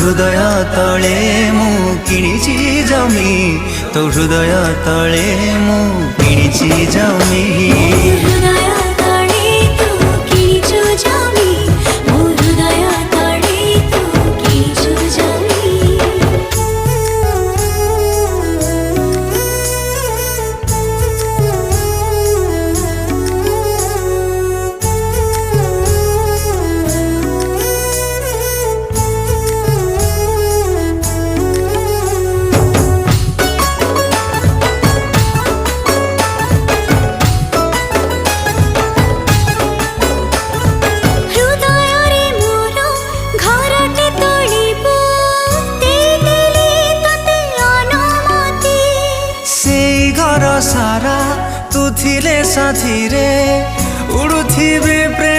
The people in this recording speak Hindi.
हृदय तले मु किणिची जमी तो हृदय तले मु किणिची जमी सारा तू थिले साथी रे उड़ुथिबे प्रेम